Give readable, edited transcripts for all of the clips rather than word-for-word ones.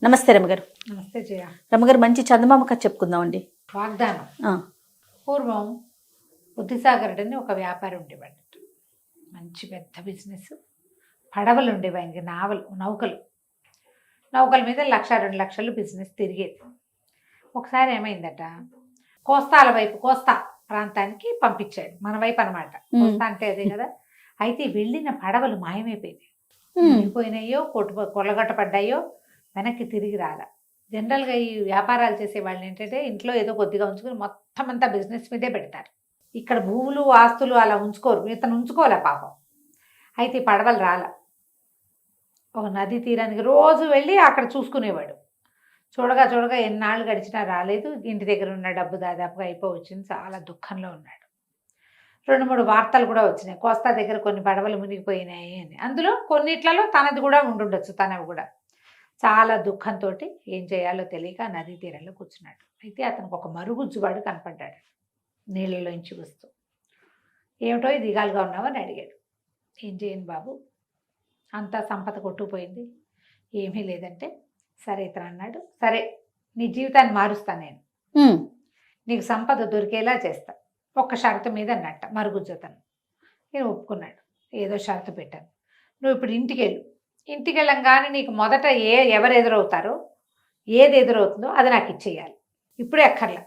నమస్తే రమగారు. నమస్తే జయ. రమగారు, మంచి చందమామ కథ చెప్పుకుందామండి. వాగ్దానం. పూర్వం బుద్ధిసాగరుడు అని ఒక వ్యాపారి ఉండేవాడు. మంచి పెద్ద బిజినెస్. పడవలు ఉండేవి ఆయనకి, నౌకల మీద 1,00,000 2 లక్షలు బిజినెస్ తిరిగేది. ఒకసారి ఏమైందట, కోస్తా ప్రాంతానికి పంపించాడు. మన వైపు అనమాట. కోస్తా అంటే అదే కదా. అయితే వెళ్ళిన పడవలు మాయమైపోయింది. పోయినాయో కొల్లగొట్టపడ్డాయో వెనక్కి తిరిగి రాల. జనరల్గా ఈ వ్యాపారాలు చేసే వాళ్ళు ఏంటంటే ఇంట్లో ఏదో కొద్దిగా ఉంచుకొని మొత్తం అంతా బిజినెస్ మీదే పెడతారు. ఇక్కడ భూములు ఆస్తులు అలా ఉంచుకోరు. ఇతను ఉంచుకోలే పాపం. అయితే ఈ పడవలు రాల. ఒక నది తీరానికి రోజు వెళ్ళి అక్కడ చూసుకునేవాడు. చూడగా ఎన్నాళ్ళు గడిచినా రాలేదు. ఇంటి దగ్గర ఉన్న డబ్బు దాదాపుగా అయిపోవచ్చింది. చాలా దుఃఖంలో ఉన్నాడు. 2-3 వార్తలు కూడా వచ్చినాయి. కోస్తా దగ్గర కొన్ని పడవలు మునిగిపోయినాయి అని. అందులో కొన్నిట్లలో తనది కూడా ఉండుండొచ్చు. తనవి కూడా. చాలా దుఃఖంతో ఏం చేయాలో తెలియక నదీ తీరంలో కూర్చున్నాడు. అయితే అతనికి ఒక మరుగుజ్జువాడు కనపడ్డాడు నీళ్ళలోంచి వస్తూ. ఏమిటో దిగాలుగా ఉన్నావు అని అడిగాడు. ఏం చేయను బాబు, అంతా సంపద కొట్టుకుపోయింది, ఏమీ లేదంటే, సరే ఇతను అన్నాడు, సరే నీ జీవితాన్ని మారుస్తాను నేను, నీకు సంపద దొరికేలా చేస్తా, ఒక్క షరతు మీద అన్నట్ట మరుగుజ్జతను. నేను ఒప్పుకున్నాడు. ఏదో షరతు పెట్టాను. నువ్వు ఇప్పుడు ఇంటికి వెళ్ళంగానే నీకు మొదట ఎవరు ఎదురవుతారో, ఏది ఎదురవుతుందో అది నాకు ఇచ్చేయాలి. ఇప్పుడే అక్కర్లా,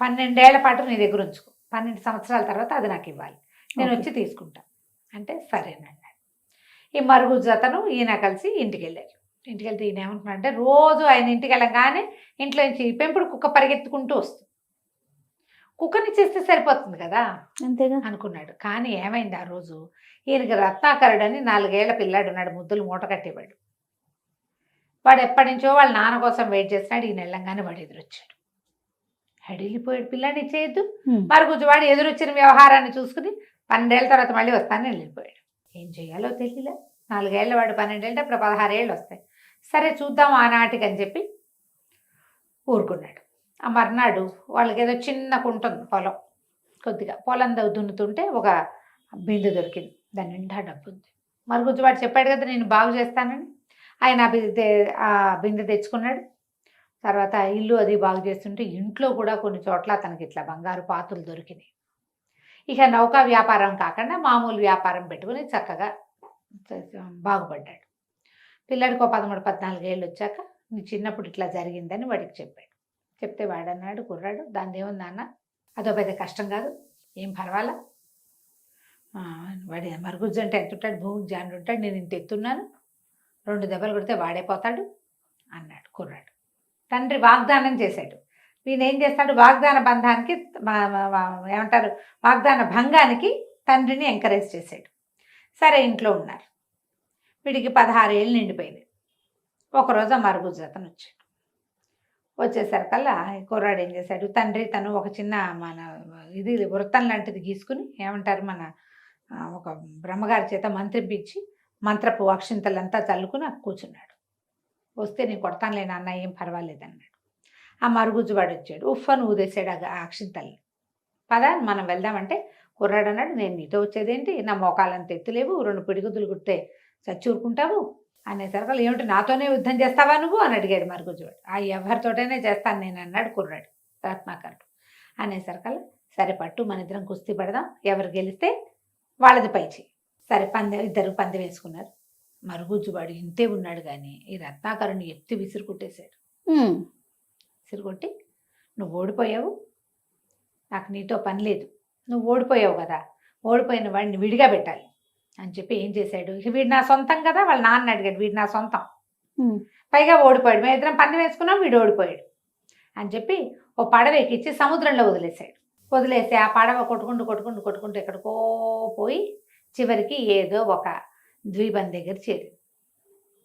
12 ఏళ్ల పాటు నీ దగ్గర ఉంచుకో, 12 సంవత్సరాల తర్వాత అది నాకు ఇవ్వాలి, నేను వచ్చి తీసుకుంటా అంటే సరేనన్నాడు. ఈ మరుగుజ్జతను ఈయన కలిసి ఇంటికి వెళ్ళారు. ఇంటికి వెళ్తే ఈయన ఏమంటున్నాడంటే, రోజు ఆయన ఇంటికి వెళ్ళంగానే ఇంట్లో నుంచి పెంపుడు కుక్క పరిగెత్తుకుంటూ వస్తుంది. కుక్కని చేస్తే సరిపోతుంది కదా అంతేగా అనుకున్నాడు. కానీ ఏమైంది, ఆ రోజు ఈయనకి రత్నాకరుడు అని 4 ఏళ్ల పిల్లాడు ఉన్నాడు. ముద్దులు మూట కట్టేవాడు. వాడు ఎప్పటి నుంచో వాళ్ళ నాన్న కోసం వెయిట్ చేస్తున్నాడు. ఈయన వెళ్ళంగానే వాడు ఎదురొచ్చాడు. వెళ్ళిపోయాడు. పిల్లాడిని ఇచ్చేయద్దు. మరుగుజ్జు వాడు ఎదురొచ్చిన వ్యవహారాన్ని చూసుకుని 12 ఏళ్ల తర్వాత మళ్ళీ వస్తానని వెళ్ళిపోయాడు. ఏం చేయాలో తెలియలే. 4 ఏళ్ల వాడు 12 ఏళ్ళ, ఇప్పుడు 16 ఏళ్ళు వస్తాయి. సరే చూద్దాం ఆనాటికి అని చెప్పి ఊరుకున్నాడు. ఆ మర్నాడు వాళ్ళకి ఏదో చిన్న కుంట ఉంది, పొలం. కొద్దిగా పొలం దున్నుతుంటే ఒక బిందె దొరికింది. దాని నిండా డబ్బు ఉంది. మరుగుజ్జువాడు చెప్పాడు కదా నేను బాగు చేస్తానని. ఆయన ఆ బిందె తెచ్చుకున్నాడు. తర్వాత ఇల్లు అది బాగు చేస్తుంటే ఇంట్లో కూడా కొన్ని చోట్ల తనకి ఇట్లా బంగారు పాత్రలు దొరికినాయి. ఇక నౌకా వ్యాపారం కాకుండా మామూలు వ్యాపారం పెట్టుకుని చక్కగా బాగుపడ్డాడు. పిల్లాడికి 13-14 ఏళ్ళు వచ్చాక నీ చిన్నప్పుడు ఇట్లా జరిగిందని వాడికి చెప్పాడు. చెప్తే వాడన్నాడు, కుర్రాడు, దాన్ని ఏముంది నాన్న, అదో పెద్ద కష్టం కాదు, ఏం పర్వాలా, వాడి మరుగుజ్జు అంటే ఎంత ఉంటాడు, భూమికి జాండు ఉంటాడు, నేను ఇంత ఎత్తున్నాను, 2 దెబ్బలు కొడితే వాడైపోతాడు అన్నాడు కుర్రాడు. తండ్రి వాగ్దానం చేశాడు. వీడు ఏం చేస్తాడు, వాగ్దాన బంధానికి ఏమంటారు, వాగ్దాన భంగానికి తండ్రిని ఎంకరేజ్ చేశాడు. సరే ఇంట్లో ఉన్నారు. వీడికి 16 ఏళ్ళు నిండిపోయింది. ఒకరోజు ఆ మరుగుజ్జతను వచ్చాడు. వచ్చేసరికల్లా కుర్రాడు ఏం చేశాడు, తండ్రి తను ఒక చిన్న మన ఇది వృత్తం లాంటిది గీసుకుని, ఏమంటారు మన ఒక బ్రహ్మగారి చేత మంత్రిపించి మంత్రపు అక్షింతలంతా చల్లుకుని కూర్చున్నాడు. వస్తే నేను కొడతానులే నాన్న, ఏం పర్వాలేదన్నాడు. ఆ మరుగుజ్జువాడు వచ్చాడు. ఉఫ్ఫను ఊదేశాడు ఆ అక్షింతల్ని. పదా మనం వెళ్దామంటే కుర్రాడు అన్నాడు, నేను నీతో వచ్చేదేంటి, నా మోకాలంత ఎత్తులేవు, 2 పిడిగుద్దులు కుడితే చచ్చూరుకుంటావు అనేసరికి, ఏమిటి నాతోనే యుద్ధం చేస్తావా నువ్వు అని అడిగాడు మరుగుజ్జువాడు. ఆ ఎవరితోటైనా చేస్తాను నేను అన్నాడు కుర్రాడు రత్నాకరుడు. అనేసరికల్లా సరే పట్టు, మన ఇద్దరం కుస్తీ పడదాం, ఎవరు గెలిస్తే వాళ్ళది పైచి. సరే ఇద్దరు పందెం వేసుకున్నారు. మరుగుజ్జువాడు ఇంతే ఉన్నాడు కానీ ఈ రత్నాకరుని ఎత్తి విసురుకొట్టేశాడు. విసురుకొట్టి, నువ్వు ఓడిపోయావు, నాకు నీతో పని లేదు, నువ్వు ఓడిపోయావు కదా, ఓడిపోయిన వాడిని విడిగా పెట్టాలి అని చెప్పి ఏం చేశాడు, వీడు నా సొంతం కదా, వాళ్ళ నాన్న అడిగాడు, వీడు నా సొంతం, పైగా ఓడిపోయాడు, మేము ఇద్దరం పందెం వేసుకున్నాం, వీడు ఓడిపోయాడు అని చెప్పి ఓ పడవ ఎక్కించి సముద్రంలో వదిలేశాడు. వదిలేసి ఆ పడవ కొట్టుకుంటూ ఎక్కడికో పోయి చివరికి ఏదో ఒక ద్వీపం దగ్గర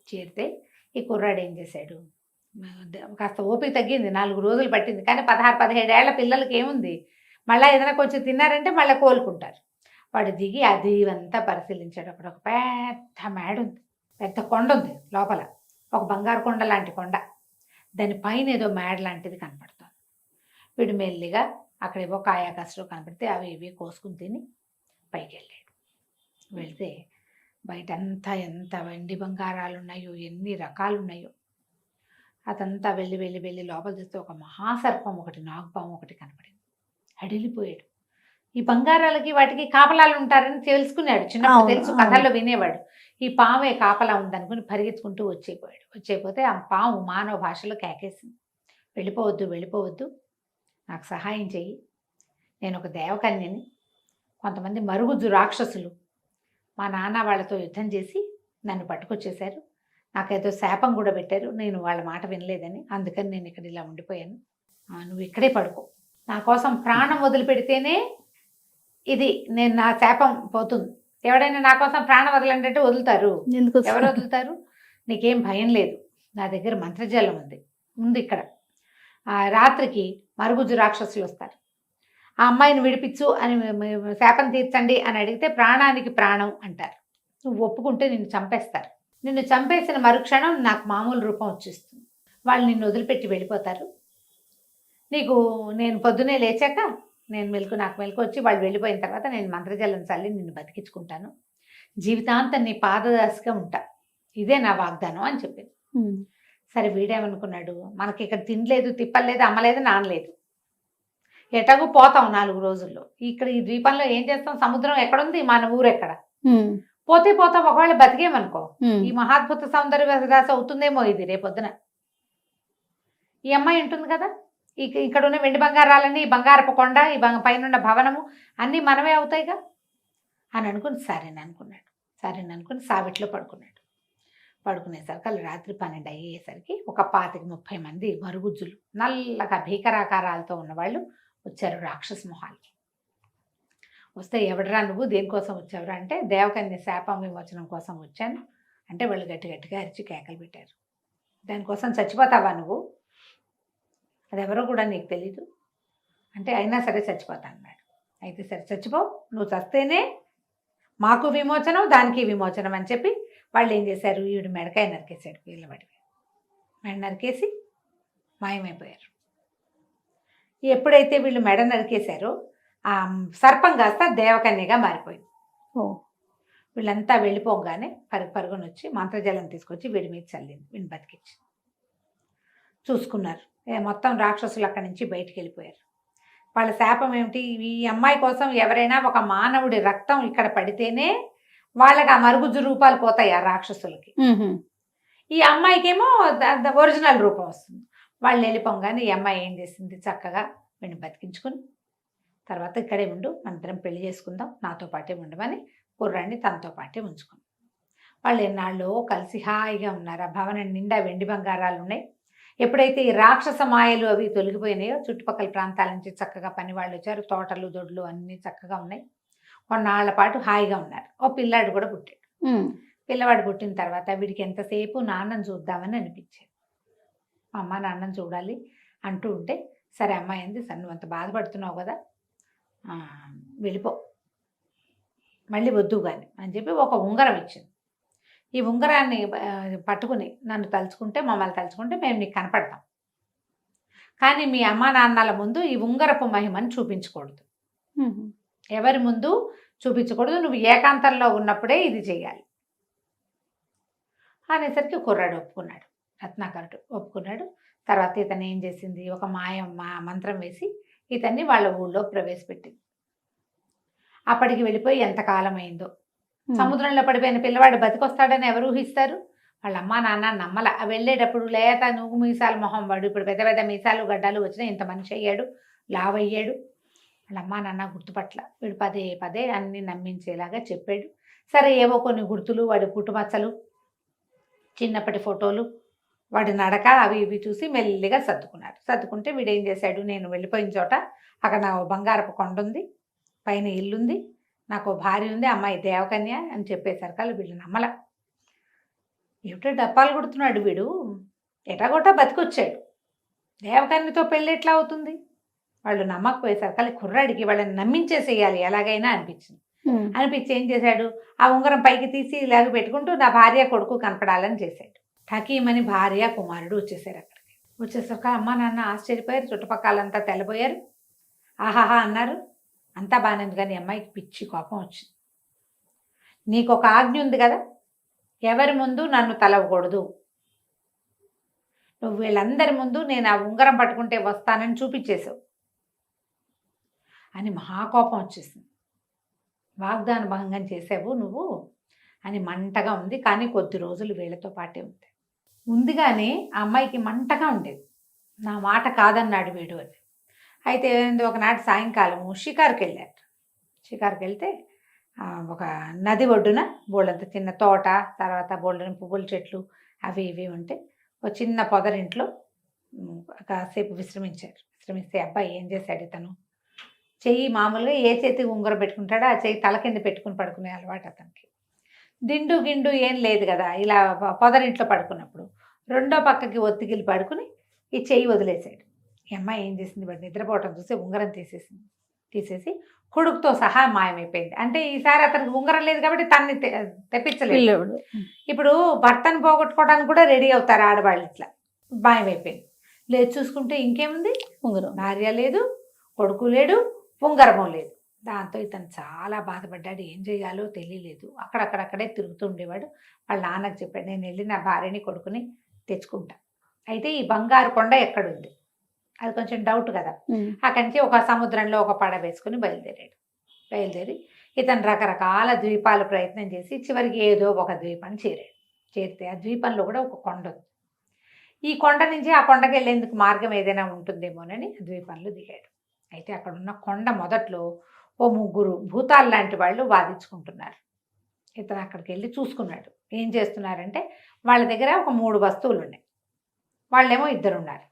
చేరితే ఈ కుర్రాడు ఏం చేశాడు, కాస్త ఓపిక తగ్గింది, 4 రోజులు పట్టింది. కానీ 16-17 ఏళ్ల పిల్లలకి ఏముంది, మళ్ళీ ఏదైనా కొంచెం తిన్నారంటే మళ్ళీ కోలుకుంటారు. వాడు దిగి ఆ దీవంతా పరిశీలించాడు. అక్కడ ఒక పెద్ద మేడ ఉంది, పెద్ద కొండ ఉంది, లోపల ఒక బంగారు కొండ లాంటి కొండ, దాని పైన ఏదో మేడ లాంటిది కనపడుతుంది. వీడు మెల్లిగా అక్కడ ఏవో కాయాకసలు కనపడితే అవి ఇవి కోసుకుని తిని పైకి వెళ్ళాడు. వెళ్తే బయట అంతా ఎంత వెండి బంగారాలు ఉన్నాయో, ఎన్ని రకాలు ఉన్నాయో. అదంతా వెళ్ళి వెళ్ళి వెళ్ళి లోపల చూస్తే ఒక మహాసర్పం ఒకటి, నాగుపాము ఒకటి కనపడింది. అడిలిపోయాడు. ఈ బంగారాలకి వాటికి కాపలాలు ఉంటారని తెలుసుకున్నాడు, చిన్నప్పుడు అవును, తెలుసు, అవును. కథల్లో వినేవాడు. ఈ పామే కాపలా ఉందనుకుని పరిగెత్తుకుంటూ వచ్చేపోయాడు. వచ్చేపోతే ఆ పాము మానవ భాషలో కేకేసింది, వెళ్ళిపోవద్దు వెళ్ళిపోవద్దు, నాకు సహాయం చెయ్యి, నేను ఒక దేవకన్యని, కొంతమంది మరుగుజ్జు రాక్షసులు మా నాన్న వాళ్ళతో యుద్ధం చేసి నన్ను పట్టుకొచ్చేశారు, నాకేదో శాపం కూడా పెట్టారు, నేను వాళ్ళ మాట వినలేదని, అందుకని నేను ఇక్కడ ఇలా ఉండిపోయాను, నువ్వు ఇక్కడే పడుకో, నా కోసం ప్రాణం వదిలిపెడితేనే ఇది నేను నా శాపం పోతుంది. ఎవడైనా నా కోసం ప్రాణం వదలంటే వదులుతారు? ఎందుకు ఎవరు వదులుతారు? నీకేం భయం లేదు, నా దగ్గర మంత్రజలం ఉంది ఇక్కడ. రాత్రికి మరుగుజ్జు రాక్షసులు వస్తారు, ఆ అమ్మాయిని విడిపించు అని శాపం తీర్చండి అని అడిగితే ప్రాణానికి ప్రాణం అంటారు. నువ్వు ఒప్పుకుంటే నిన్ను చంపేస్తారు. నిన్ను చంపేసిన మరుక్షణం నాకు మామూలు రూపం వచ్చేస్తుంది. వాళ్ళు నిన్ను వదిలిపెట్టి వెళ్ళిపోతారు. నీకు నేను పొద్దునే లేచాక నాకు మెలకు వచ్చి వాళ్ళు వెళ్ళిపోయిన తర్వాత నేను మంత్రజలం చల్లి నిన్ను బతికించుకుంటాను, జీవితాంతం నీ పాదదాసిగా ఉంటా, ఇదే నా వాగ్దానం అని చెప్పింది. సరే వీడేమనుకున్నాడు, మనకి ఇక్కడ తినలేదు, తిప్పలేదు, అమ్మలేదు, నానలేదు, ఎటాగూ పోతాం 4 రోజుల్లో, ఇక్కడ ఈ ద్వీపంలో ఏం చేస్తాం, సముద్రం ఎక్కడుంది, మన ఊరు ఎక్కడ, పోతే పోతాం, ఒకవేళ బతికేమనుకో ఈ మహాద్భుత సౌందర్య విలాస అవుతుందేమో ఇది రేపొద్దున. ఈ అమ్మాయి ఉంటుంది కదా, ఇక్కడ ఉన్న వెండి బంగారాలన్నీ, ఈ బంగారపు కొండ, ఈ పైన భవనము అన్నీ మనమే అవుతాయిగా అని అనుకుని సరేననుకుని సావిట్లో పడుకున్నాడు. పడుకునేసరికి వాళ్ళు రాత్రి 12 అయ్యేసరికి ఒక 25-30 మంది మరుగుజ్జులు నల్లగా భీకరాకారాలతో ఉన్నవాళ్ళు వచ్చారు రాక్షస మొహాలకి. వస్తే ఎవడరా నువ్వు, దేనికోసం వచ్చావురా అంటే దేవకన్య శాపం విమోచనం కోసం వచ్చాను అంటే వాళ్ళు గట్టిగా అరిచి కేకలు పెట్టారు. దానికోసం చచ్చిపోతావా నువ్వు, అదెవరో కూడా నీకు తెలీదు అంటే అయినా సరే చచ్చిపోతా అన్నాడు. అయితే సరే చచ్చిపో, నువ్వు చస్తేనే మాకు విమోచనం, దానికి విమోచనం అని చెప్పి వాళ్ళు ఏం చేశారు, ఈవిడ మెడకాయ నరికేశాడు, వీళ్ళబడివి మెడ నరికేసి మాయమైపోయారు. ఎప్పుడైతే వీళ్ళు మెడ నరికేశారో ఆ సర్పం కాస్త దేవకన్యగా మారిపోయింది. వీళ్ళంతా వెళ్ళిపోగానే పరుగున వచ్చి మంత్రజలం తీసుకొచ్చి వీడి మీద చల్లింది, వీడిని బతికించి చూసుకున్నారు. మొత్తం రాక్షసులు అక్కడి నుంచి బయటికి వెళ్ళిపోయారు. వాళ్ళ శాపం ఏమిటి, ఈ అమ్మాయి కోసం ఎవరైనా ఒక మానవుడి రక్తం ఇక్కడ పడితేనే వాళ్ళకి ఆ మరుగుజ్జు రూపాలు పోతాయి ఆ రాక్షసులకి. ఈ అమ్మాయికేమో ఒరిజినల్ రూపం వస్తుంది. వాళ్ళు వెళ్ళిపోగానే ఈ అమ్మాయి ఏం చేసింది, చక్కగా వీడిని బతికించుకుని తర్వాత ఇక్కడే ఉండు, మనిద్దరం పెళ్లి చేసుకుందాం, నాతో పాటే ఉండమని కుర్రాన్ని తనతో పాటే ఉంచుకుంది. వాళ్ళు ఎన్నాళ్ళు కలిసి హాయిగా ఉన్నారు. ఆ భవనం నిండా వెండి బంగారాలు ఉన్నాయి. ఎప్పుడైతే ఈ రాక్షస మాయలు అవి తొలగిపోయినాయో చుట్టుపక్కల ప్రాంతాల నుంచి చక్కగా పని వాళ్ళు వచ్చారు, తోటలు దొడ్లు అన్నీ చక్కగా ఉన్నాయి. కొన్నాళ్ల పాటు హాయిగా ఉన్నారు. ఓ పిల్లాడు కూడా పుట్టాడు. పిల్లవాడు పుట్టిన తర్వాత వీడికి ఎంతసేపు నాన్నని చూద్దామని అనిపించేది. అమ్మ నాన్నని చూడాలి అంటూ ఉంటే సరే అమ్మాయి అంది, సరే నువ్వు అంత బాధపడుతున్నావు కదా, వెళ్ళిపో, మళ్ళీ వద్దు కానీ అని చెప్పి ఒక ఉంగరం ఇచ్చింది. ఈ ఉంగరాన్ని పట్టుకుని నన్ను తలుచుకుంటే, మమ్మల్ని తలుచుకుంటే మేము నీకు కనపడతాం, కానీ మీ అమ్మా నాన్నల ముందు ఈ ఉంగరపు మహిమని చూపించకూడదు, ఎవరి ముందు చూపించకూడదు, నువ్వు ఏకాంతంలో ఉన్నప్పుడే ఇది చేయాలి అనేసరికి కుర్రాడు ఒప్పుకున్నాడు, రత్నాకరుడు ఒప్పుకున్నాడు. తర్వాత ఇతను ఏం చేసింది, ఒక మంత్రం వేసి ఇతన్ని వాళ్ళ ఊళ్ళో ప్రవేశపెట్టింది. అప్పటికి వెళ్ళిపోయి ఎంతకాలం అయిందో. సముద్రంలో పడిపోయిన పిల్లవాడు బతికొస్తాడని ఎవరు ఊహిస్తారు, వాళ్ళ అమ్మా నాన్న నమ్మల. వెళ్ళేటప్పుడు లేత నువ్వు మీసాలు మొహం వాడు, ఇప్పుడు పెద్ద పెద్ద మీసాలు గడ్డాలు వచ్చినా ఇంత మనిషి అయ్యాడు, లావయ్యాడు, వాళ్ళ అమ్మా నాన్న గుర్తుపట్ల. వీడు పదే పదే అన్ని నమ్మించేలాగా చెప్పాడు. సరే ఏవో కొన్ని గుర్తులు, వాడి పుట్టుమచ్చలు, చిన్నప్పటి ఫోటోలు, వాడి నడక అవి ఇవి చూసి మెల్లిగా సర్దుకున్నాడు. సర్దుకుంటే వీడు ఏం చేశాడు, నేను వెళ్ళిపోయిన చోట అక్కడ నా బంగారపు కొండ ఉంది, పైన ఇల్లుంది, నాకు భార్య ఉంది, అమ్మాయి దేవకన్య అని చెప్పేసరికి వీళ్ళు నమ్మల. ఏమిటో డప్పాలు కొడుతున్నాడు వీడు, ఎటాగొట్టా బతికొచ్చాడు, దేవకన్యతో పెళ్ళి ఎట్లా అవుతుంది, వాళ్ళు నమ్మకపోయేసరికి కుర్రాడికి వాళ్ళని నమ్మించేసేయాలి ఎలాగైనా అనిపించింది. అనిపించి ఏం చేశాడు, ఆ ఉంగరం పైకి తీసి ఇలాగ పెట్టుకుంటూ నా భార్య కొడుకు కనపడాలని చేశాడు. ఠకీమని భార్య కుమారుడు వచ్చేసారు. అక్కడికి వచ్చేసరికి అమ్మ నాన్న ఆశ్చర్యపోయారు, చుట్టుపక్కలంతా తెల్లబోయారు, ఆహాహా అన్నారు. అంతా బాగానే ఉంది, కానీ అమ్మాయికి పిచ్చి కోపం వచ్చింది. నీకు ఒక ఆజ్ఞ ఉంది కదా, ఎవరి ముందు నన్ను తలవకూడదు, నువ్వు వీళ్ళందరి ముందు నేను ఆ ఉంగరం పట్టుకుంటే వస్తానని చూపించేశావు అని మహాకోపం వచ్చేసింది. వాగ్దాన భంగం చేసావు నువ్వు అని మంటగా ఉంది. కానీ కొద్ది రోజులు వీళ్ళతో పాటే ఉంది. ముందుగానే ఆ అమ్మాయికి మంటగా ఉండేది, నా మాట కాదన్నాడు వీడు అని. అయితే ఒకనాటి సాయంకాలము షికారుకి వెళ్ళారు. షికారుకి వెళ్తే ఒక నది ఒడ్డున బోళ్ళంత చిన్న తోట, తర్వాత బోళ్ళని పువ్వుల చెట్లు అవి ఇవి ఉంటే ఒక చిన్న పొదరింట్లో కాసేపు విశ్రమిస్తే అబ్బాయి ఏం చేశాడు, ఇతను చెయ్యి మామూలుగా ఏ చేతికి ఉంగరం పెట్టుకుంటాడో ఆ చెయ్యి తల కింద పెట్టుకుని పడుకునే అలవాటు అతనికి. దిండు గిండు ఏం లేదు కదా, ఇలా పొదరింట్లో పడుకున్నప్పుడు రెండో పక్కకి ఒత్తిగిలి పడుకుని ఈ చెయ్యి వదిలేశాడు. ఈ అమ్మాయి ఏం చేసింది, వాడు నిద్రపోవటం చూసి ఉంగరం తీసేసి కొడుకుతో సహా మాయమైపోయింది. అంటే ఈసారి అతనికి ఉంగరం లేదు కాబట్టి తనని తెప్పించలేదు. ఇప్పుడు భర్తను పోగొట్టుకోవడానికి కూడా రెడీ అవుతారు ఆడవాళ్ళు. ఇట్లా మాయమైపోయింది. లేదు చూసుకుంటే ఇంకేముంది, ఉంగరం, భార్య లేదు, కొడుకు లేడు, ఉంగరము లేదు. దాంతో ఇతను చాలా బాధపడ్డాడు. ఏం చేయాలో తెలియలేదు. అక్కడక్కడక్కడే తిరుగుతూ ఉండేవాడు. వాళ్ళ నాన్నకు చెప్పాడు, నేను వెళ్ళి నా భార్యని కొడుకుని తెచ్చుకుంటా. అయితే ఈ బంగారు కొండ ఎక్కడుంది, అది కొంచెం డౌట్ కదా. అక్కడి నుంచి ఒక సముద్రంలో ఒక పడ వేసుకుని బయలుదేరి ఇతను రకరకాల ద్వీపాలు ప్రయత్నం చేసి చివరికి ఏదో ఒక ద్వీపాన్ని చేరితే ఆ ద్వీపంలో కూడా ఒక కొండ ఉంది. ఈ కొండ నుంచి ఆ కొండకి వెళ్ళేందుకు మార్గం ఏదైనా ఉంటుందేమోనని ద్వీపంలో దిగాడు. అయితే అక్కడ ఉన్న కొండ మొదట్లో ఓ ముగ్గురు భూతాలు లాంటి వాళ్ళు వాదించుకుంటున్నారు. ఇతను అక్కడికి వెళ్ళి చూసుకున్నాడు. ఏం చేస్తున్నారంటే వాళ్ళ దగ్గర ఒక 3 వస్తువులు ఉన్నాయి. వాళ్ళేమో 2 ఉన్నారు.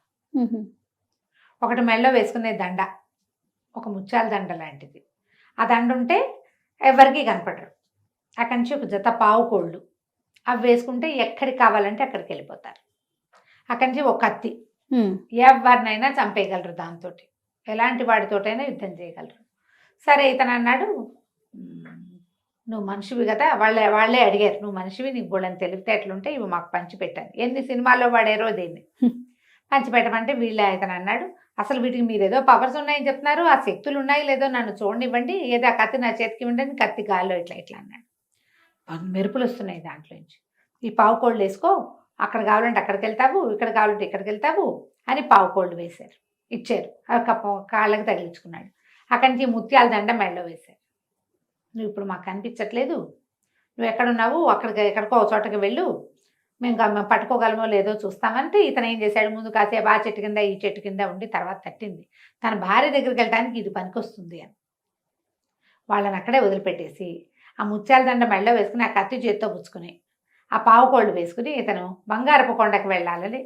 ఒకటి మెళ్ళో వేసుకునే దండ, ఒక ముత్యాల దండ లాంటిది. ఆ దండ ఉంటే ఎవరికి కనపడరు. అక్కడి నుంచి ఒక జత పావు కోళ్ళు, అవి వేసుకుంటే ఎక్కడికి కావాలంటే అక్కడికి వెళ్ళిపోతారు. అక్కడి నుంచి ఒక కత్తి, ఎవరినైనా చంపేయగలరు దాంతో, ఎలాంటి వాడితోటైనా యుద్ధం చేయగలరు. సరే ఇతను అన్నాడు, నువ్వు మనిషివి కదా, వాళ్ళే అడిగారు, నువ్వు మనిషివి, నీకు బోళ్ళని తెలివితేటలుంటే ఇవి మాకు పంచిపెట్టాను. ఎన్ని సినిమాల్లో వాడారో దీన్ని పంచిపెట్టమంటే ఇతను అన్నాడు, అసలు వీటికి మీరు ఏదో పవర్స్ ఉన్నాయని చెప్తున్నారు, ఆ శక్తులు ఉన్నాయి లేదో నన్ను చూడనివ్వండి, ఏదో ఆ కత్తి నా చేతికి ఇవ్వండి. కత్తి గాల్లో ఇట్లా అన్నాడు. మెరుపులు వస్తున్నాయి దాంట్లోంచి. ఈ పావు కోళ్ళు వేసుకో, అక్కడ కావాలంటే అక్కడికి వెళ్తావు, ఇక్కడ కావాలంటే ఇక్కడికి వెళ్తావు అని పావు కోళ్ళు ఇచ్చారు. కాళ్ళకి తగిలించుకున్నాడు. అక్కడి నుంచి ముత్యాల దండ మెళ్ళో వేశారు. నువ్వు ఇప్పుడు మాకు కనిపించట్లేదు, నువ్వు ఎక్కడున్నావు, ఎక్కడికో చోటకి వెళ్ళు, మేము పట్టుకోగలమో లేదో చూస్తామంటే ఇతను ఏం చేశాడు, ముందు కాసేపు ఆ చెట్టు కింద ఈ చెట్టు కింద ఉండి తర్వాత తట్టింది, తన భార్య దగ్గరికి వెళ్ళడానికి ఇది పనికొస్తుంది అని వాళ్ళని అక్కడే వదిలిపెట్టేసి ఆ ముత్యాల దండ మెళ్ళో వేసుకుని ఆ కత్తి చేతితో పుచ్చుకుని ఆ పావు కోళ్ళు వేసుకుని ఇతను బంగారపు కొండకు వెళ్ళాలని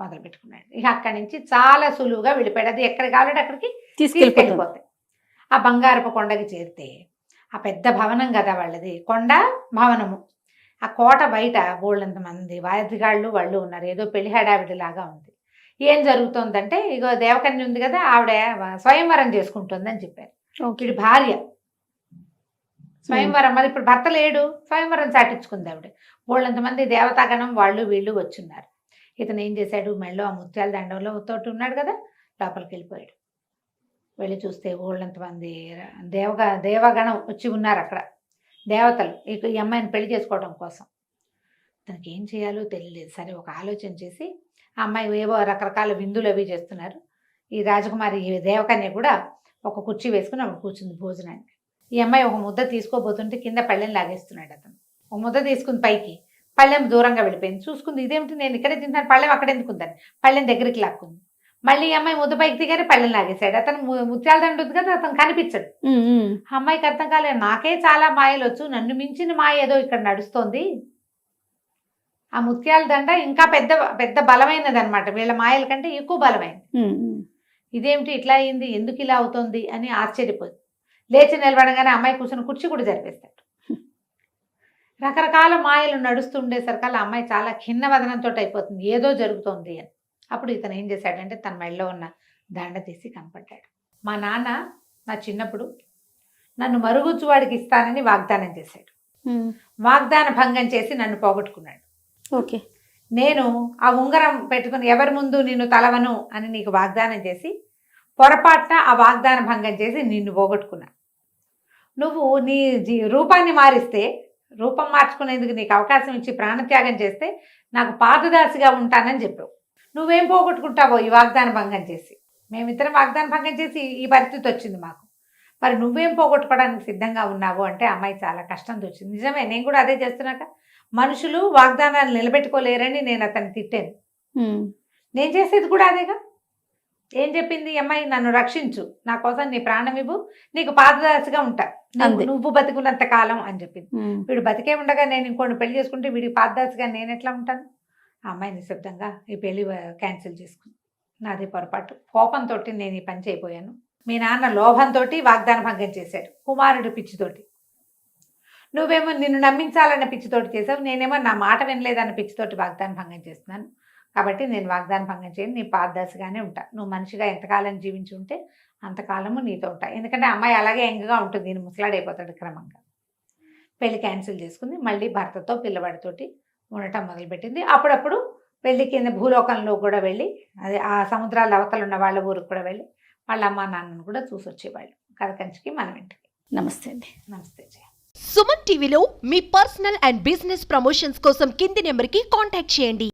మొదలుపెట్టుకున్నాడు. ఇక అక్కడి నుంచి చాలా సులువుగా వెళ్ళిపోయాడు. అది ఎక్కడికి కావాలంటే అక్కడికి తీసుకెళ్ళిపోతాయి. ఆ బంగారపు కొండకి చేరితే ఆ పెద్ద భవనం కదా వాళ్ళది, కొండ భవనము. ఆ కోట బయట బోళ్ళంత మంది వాద్యగాళ్ళు వాళ్ళు ఉన్నారు. ఏదో పెళ్లి హడావిడిలాగా ఉంది. ఏం జరుగుతుందంటే, ఇగో దేవకన్య ఉంది కదా, ఆవిడ స్వయంవరం చేసుకుంటుందని చెప్పారు. వీడి భార్య స్వయంవరం, మరి ఇప్పుడు భర్త లేడు, స్వయంవరం సాటించుకుంది ఆవిడ. బోళ్ళంతమంది దేవతాగణం వాళ్ళు వీళ్ళు వచ్చున్నారు. ఇతను ఏం చేశాడు, మెళ్ళో ఆ ముత్యాల దండంలో తోటి ఉన్నాడు కదా, లోపలికి వెళ్ళిపోయాడు. వెళ్ళి చూస్తే బోళ్ళంతమంది దేవగణం వచ్చి ఉన్నారు అక్కడ, దేవతలు ఈ అమ్మాయిని పెళ్లి చేసుకోవడం కోసం. తనకి ఏం చేయాలో తెలియలేదు. సరే ఒక ఆలోచన చేసి ఆ అమ్మాయి ఏవో రకరకాల విందులు అవి చేస్తున్నారు. ఈ రాజకుమారి దేవకన్య కూడా ఒక కుర్చీ వేసుకుని అప్పుడు కూర్చుంది భోజనాన్ని. ఈ అమ్మాయి ఒక ముద్ద తీసుకోబోతుంటే కింద పళ్ళెం లాగేస్తున్నాడు అతను. ఒక ముద్ద తీసుకుని పైకి, పళ్ళెం దూరంగా వెళ్ళిపోయింది. చూసుకుంది, ఇదేమిటి నేను ఇక్కడే తింటాను, పళ్ళెం అక్కడ ఎందుకుందని పళ్ళెం దగ్గరికి లాక్కుంది. మళ్ళీ ఈ అమ్మాయి ముద్ద పైకి దిగానే పళ్ళెం లాగేశాడు. అతను ముత్యాల దండ ఉంది కదా, అతను కనిపించడు. అమ్మాయికి అర్థం కాలేదు, నాకే చాలా మాయలు వచ్చు, నన్ను మించిన మాయ ఏదో ఇక్కడ నడుస్తోంది. ఆ ముత్యాల దండ ఇంకా పెద్ద బలమైనది అనమాట, వీళ్ళ మాయల కంటే ఎక్కువ బలమైనది. ఇదేమిటి ఇట్లా అయింది, ఎందుకు ఇలా అవుతుంది అని ఆశ్చర్యపోదు. లేచి నిలబడగానే అమ్మాయి కూర్చుని కుర్చీ కూడా జరిపేస్తాడు. రకరకాల మాయలు నడుస్తుండేసరికల్లా అమ్మాయి చాలా ఖిన్నవదనంతో అయిపోతుంది, ఏదో జరుగుతోంది అని. అప్పుడు ఇతను ఏం చేశాడంటే తన మెడలో ఉన్న దండ తీసి కనపడ్డాడు. మా నాన్న నా చిన్నప్పుడు నన్ను మరుగుజ్జువాడికి ఇస్తానని వాగ్దానం చేశాడు. వాగ్దాన భంగం చేసి నన్ను పోగొట్టుకున్నాడు. ఓకే, నేను ఆ ఉంగరం పెట్టుకుని ఎవరి ముందు నిన్ను తలవను అని నీకు వాగ్దానం చేసి పొరపాటున ఆ వాగ్దాన భంగం చేసి నిన్ను పోగొట్టుకున్నా. నువ్వు నీ రూపాన్ని మారిస్తే, రూపం మార్చుకునేందుకు నీకు అవకాశం ఇచ్చి ప్రాణత్యాగం చేస్తే నాకు పాదదాసిగా ఉంటానని చెప్పావు. నువ్వేం పోగొట్టుకుంటావో ఈ వాగ్దాన భంగం చేసి. మేమిద్దరం వాగ్దాన భంగం చేసి ఈ పరిస్థితి వచ్చింది మాకు. మరి నువ్వేం పోగొట్టుకోవడానికి సిద్ధంగా ఉన్నావు అంటే అమ్మాయి చాలా కష్టంతో వచ్చింది. నిజమే, నేను కూడా అదే చేస్తున్నాక. మనుషులు వాగ్దానాలు నిలబెట్టుకోలేరని నేను అతన్ని తిట్టాను. నేను చేసేది కూడా అదేగా. ఏం చెప్పింది అమ్మాయి? నన్ను రక్షించు, నా కోసం నీ ప్రాణం ఇవ్వు, నీకు పాదదాసిగా ఉంటా, నువ్వు బతికున్నంత కాలం అని చెప్పింది. వీడు బతికే ఉండగా నేను ఇంకోటి పెళ్లి చేసుకుంటే వీడికి పాదదాసిగా నేను ఎట్లా ఉంటాను? ఆ అమ్మాయి నిశ్శబ్దంగా ఈ పెళ్లి క్యాన్సిల్ చేసుకుంది. నాది పొరపాటు, కోపంతో నేను ఈ పని చేయబోయాను. మీ నాన్న లోభంతో వాగ్దాన భంగం చేశాడు, కుమారుడు పిచ్చితోటి. నువ్వేమో నిన్ను నమ్మించాలన్న పిచ్చితోటి చేసావు, నేనేమో నా మాట వినలేదన్న పిచ్చితోటి వాగ్దాన భంగం చేస్తున్నాను. కాబట్టి నేను వాగ్దాన భంగం చేయను, నీ పాదదశగానే ఉంటా. నువ్వు మనిషిగా ఎంతకాలం జీవించి ఉంటే అంతకాలము నీతో ఉంటా. ఎందుకంటే అమ్మాయి అలాగే యంగ్గా ఉంటుంది, నేను ముసలాడైపోతాడు క్రమంగా. పెళ్లి క్యాన్సిల్ చేసుకుంది. మళ్ళీ భర్తతో పిల్లవాడితోటి ఉండటం మొదలుపెట్టింది. అప్పుడప్పుడు పెళ్లి కింద భూలోకంలో కూడా వెళ్ళి, అదే ఆ సముద్రాల అవతల ఉన్న వాళ్ళ ఊరికి కూడా వెళ్ళి వాళ్ళ అమ్మా నాన్నను కూడా చూసి వచ్చేవాళ్ళు. కథకంచికి మనం ఇంటికి. నమస్తే అండి. నమస్తే జయ. సుమన్ టీవీలో మీ పర్సనల్ అండ్ బిజినెస్ ప్రమోషన్స్ కోసం కింది నెంబర్కి కాంటాక్ట్ చేయండి.